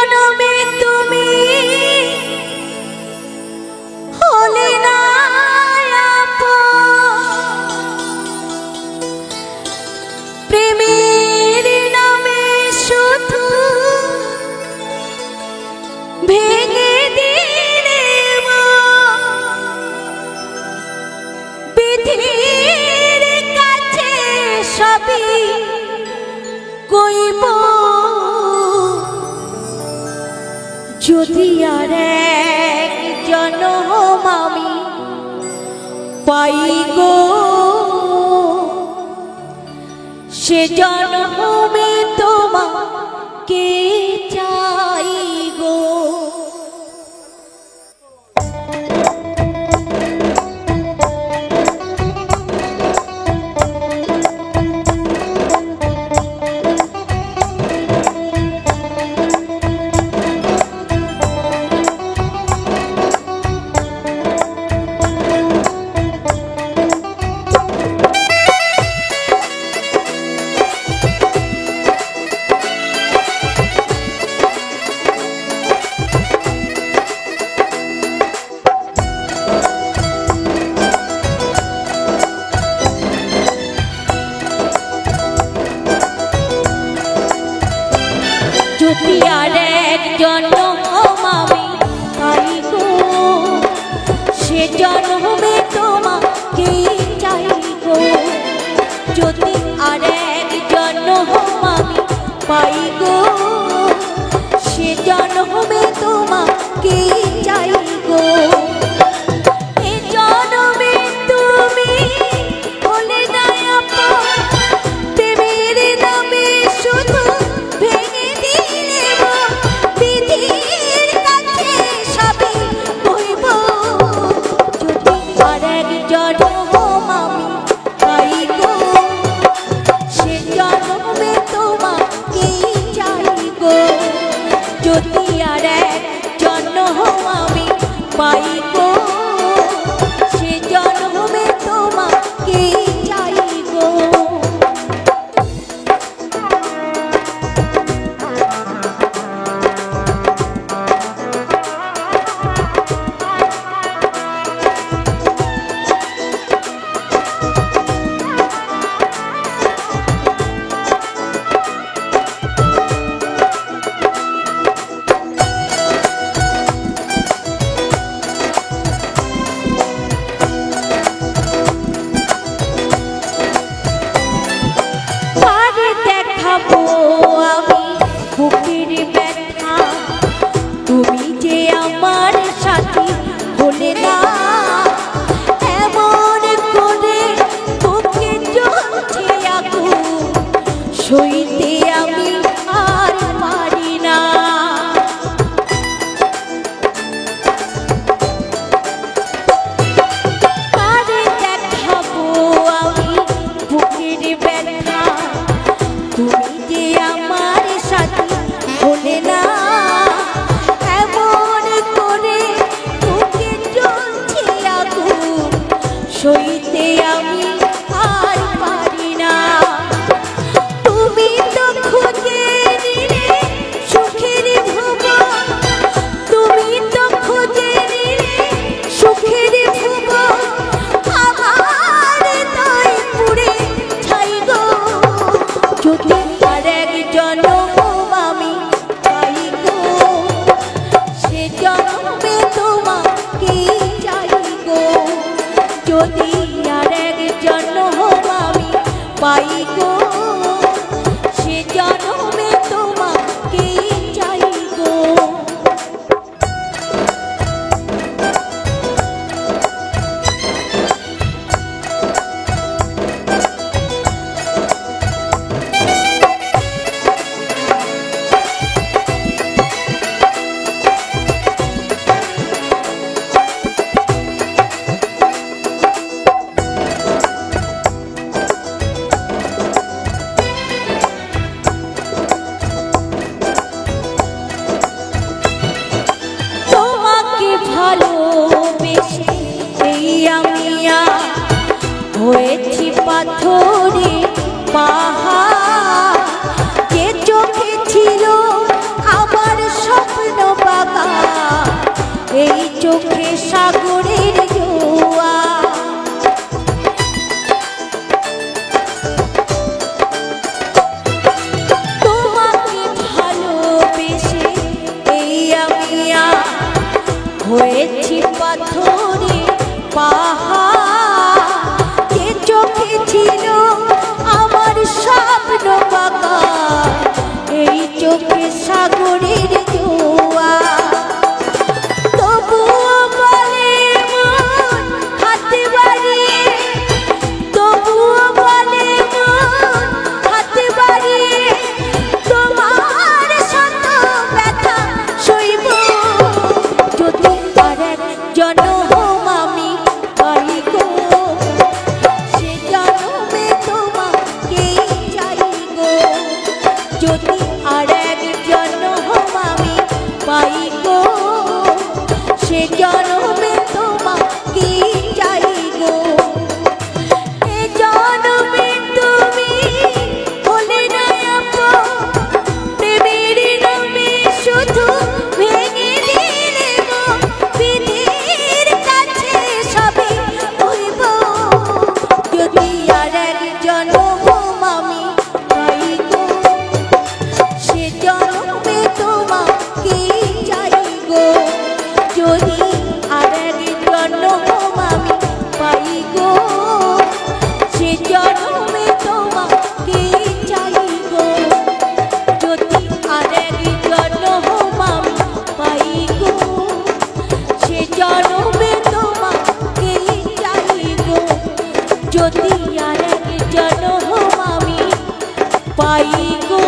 জনমে তুমি হলে না প্রেমের নামে শুধু ভেঙে দিলে বিধির কাছে সবই কইব যদি আর এক জনম আমি পাই গো সে জনমে তোমাকে চাই গো। যদি আর এক জনম আমি পাই গো সে জনমে তোমাকে চাই গো। যদি আর এক জনম আমি পাই গো সে জনমে তোমাকে চাই গো। এ জনমে তুমি হলে না প্রেমের নামে শুধু ভেঙে দিলে বিধির কাছে সবই কইব যদি আর এক জনম আমি পাই গো সে জনমে তোমাকে চাই গো। যদি আর এক জনম আমি পাই গো সে জনমে তোমাকে চাই গো। আমি বুকের ব্যথা তুমি যে আমার সাথী হলে না এমন করে বুকে জ্বলছে আগুন সইতে আমি আর পারি না। আরে দেখাবো আমি বুকের ব্যথা তুমি যে আমার সাথী হলে না এমন করে বুকে জ্বলছে আগুন সইতে আমি আর পারি না। তুমি তো খুঁজে নিলে সুখের ভুবন তুমি তো খুঁজে নিলে সুখের ভুবন আমার তাই পুড়ে ছাই গো। যদি আর এক জনম আমি পাই গো সে জনমে তোমাকে চাই গো। যদি আর এক জনম আমি পাই গো সে জনমে তোমাকে চাই গো। হয়েছি পাথরে পাহাড়, যে চোখে ছিল আমার সব যদি আর এক জনম আমি পাই গো